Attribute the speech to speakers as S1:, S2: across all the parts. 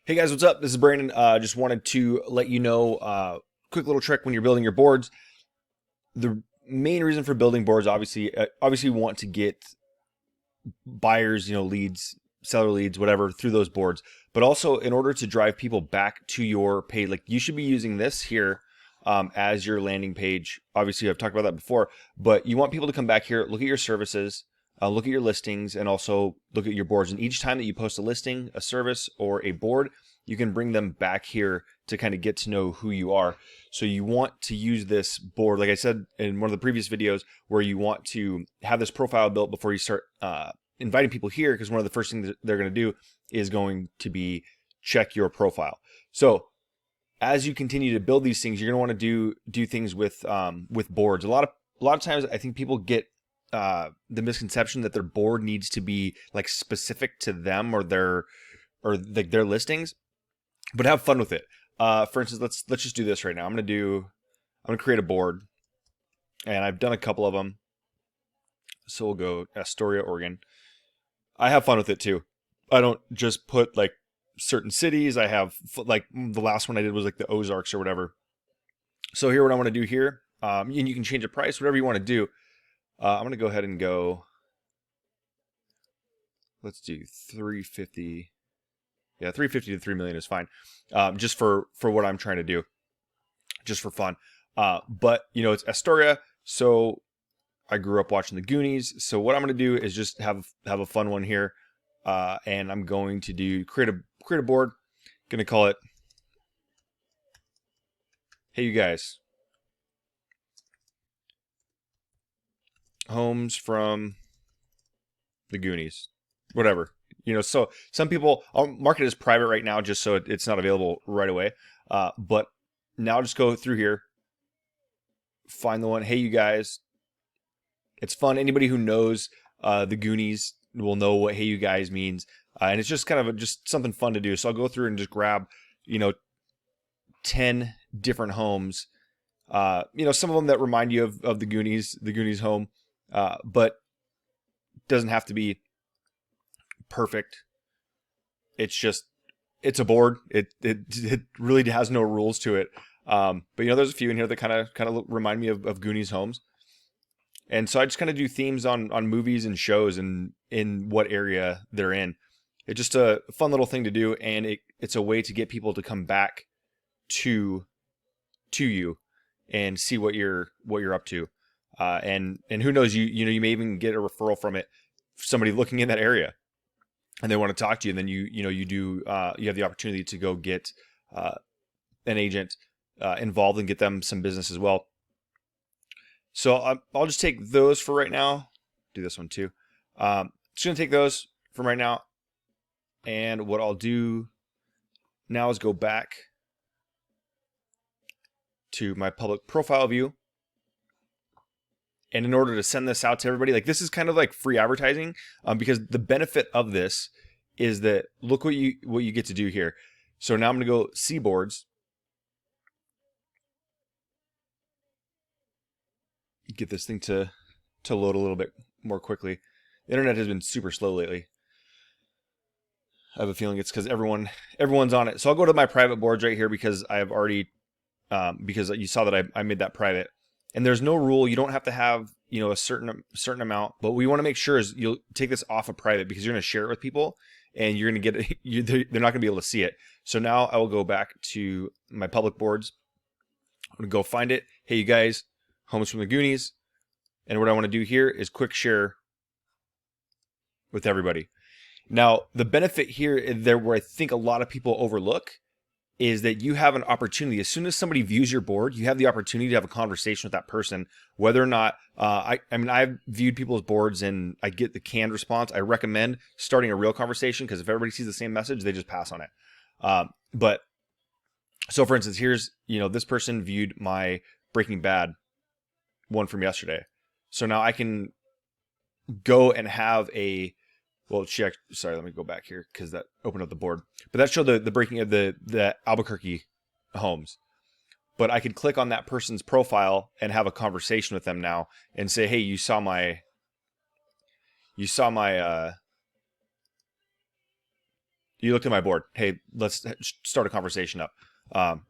S1: Hey guys, what's up? This is Brandon. Just wanted to let you know, quick little trick when you're building your boards. The main reason for building boards, obviously, we want to get buyers, leads, seller leads, whatever, through those boards. But also, in order to drive people back to your page, like you should be using this here as your landing page. Obviously, I've talked about that before, but you want people to come back here, look at your services, look at your listings, and also look at your boards. And each time that you post a listing, a service, or a board, you can bring them back here to kind of get to know who you are. So you want to use this board, like I said in one of the previous videos, where you want to have this profile built before you start inviting people here, because one of the first things that they're going to do is going to be check your profile. So as you continue to build these things, you're going to want to do things with boards. A lot of times, I think people get the misconception that their board needs to be like specific to them or their listings, but have fun with it. For instance, let's just do this right now. I'm gonna create a board, and I've done a couple of them. So we'll go Astoria, Oregon. I have fun with it too. I don't just put like certain cities. I have like the last one I did was like the Ozarks or whatever. So here, what I want to do here, and you can change the price, whatever you want to do. I'm gonna go ahead and go. Let's do 350. Yeah, 350 to 3 million is fine. Just for what I'm trying to do, just for fun. But it's Astoria, so I grew up watching the Goonies. So what I'm going to do is just have a fun one here, and I'm going to create a board. Going to call it, "Hey you guys, homes from the Goonies," whatever. So some people, I'll mark it as private right now just so it's not available right away. But now just go through here, find the one, "Hey you guys." It's fun. Anybody who knows the Goonies will know what "Hey you guys" means. And it's just kind of just something fun to do. So I'll go through and just grab, 10 different homes. Some of them that remind you of the Goonies home. But doesn't have to be perfect. It's a board. It really has no rules to it. But there's a few in here that kind of remind me of Goonies homes. And so I just kind of do themes on movies and shows and in what area they're in. It's just a fun little thing to do, and it's a way to get people to come back to you and see what you're up to. And who knows, you may even get a referral from it, somebody looking in that area, and they want to talk to you, and then you have the opportunity to go get an agent involved and get them some business as well. So I'll just take those for right now. Do this one too. Just gonna take those from right now, and what I'll do now is go back to my public profile view. And in order to send this out to everybody, like this is kind of like free advertising, because the benefit of this is that look what you get to do here. So now I'm going to go see boards. Get this thing to load a little bit more quickly. The internet has been super slow lately. I have a feeling it's because everyone's on it. So I'll go to my private boards right here because I have already, because you saw that I made that private. And there's no rule. You don't have to have, a certain amount. But what we want to make sure is you'll take this off of private, because you're going to share it with people, and you're going to get it. They're not going to be able to see it. So now I will go back to my public boards. I'm going to go find it. "Hey, you guys, homes from the Goonies." And what I want to do here is quick share with everybody. Now, the benefit here there, where I think a lot of people overlook, is that you have an opportunity. As soon as somebody views your board, you have the opportunity to have a conversation with that person, whether or not, I've viewed people's boards and I get the canned response. I recommend starting a real conversation, because if everybody sees the same message, they just pass on it. But so for instance, here's, this person viewed my Breaking Bad one from yesterday. So now I can go and have sorry, let me go back here because that opened up the board. But that showed the breaking of the Albuquerque homes. But I could click on that person's profile and have a conversation with them now and say, "Hey, you saw my You looked at my board. Hey, let's start a conversation up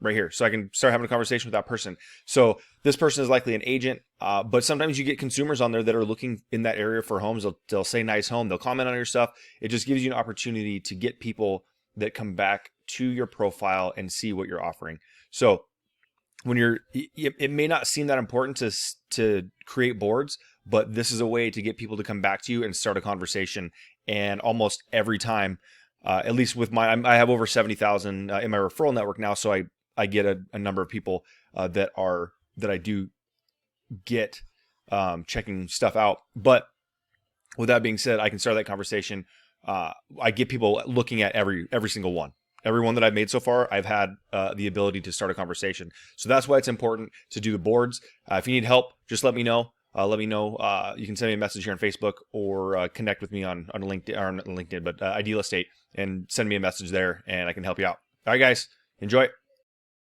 S1: right here. So I can start having a conversation with that person. So this person is likely an agent, but sometimes you get consumers on there that are looking in that area for homes. They'll say nice home. They'll comment on your stuff. It just gives you an opportunity to get people that come back to your profile and see what you're offering. So when it may not seem that important to create boards, but this is a way to get people to come back to you and start a conversation. And almost every time, at least with I have over 70,000 in my referral network now. So I get a number of people that I do get checking stuff out. But with that being said, I can start that conversation. I get people looking at every single one. Every one that I've made so far, I've had the ability to start a conversation. So that's why it's important to do the boards. If you need help, just let me know. Let me know. You can send me a message here on Facebook or connect with me on LinkedIn, or not LinkedIn, but IdealEstate, and send me a message there, and I can help you out. All right, guys, enjoy.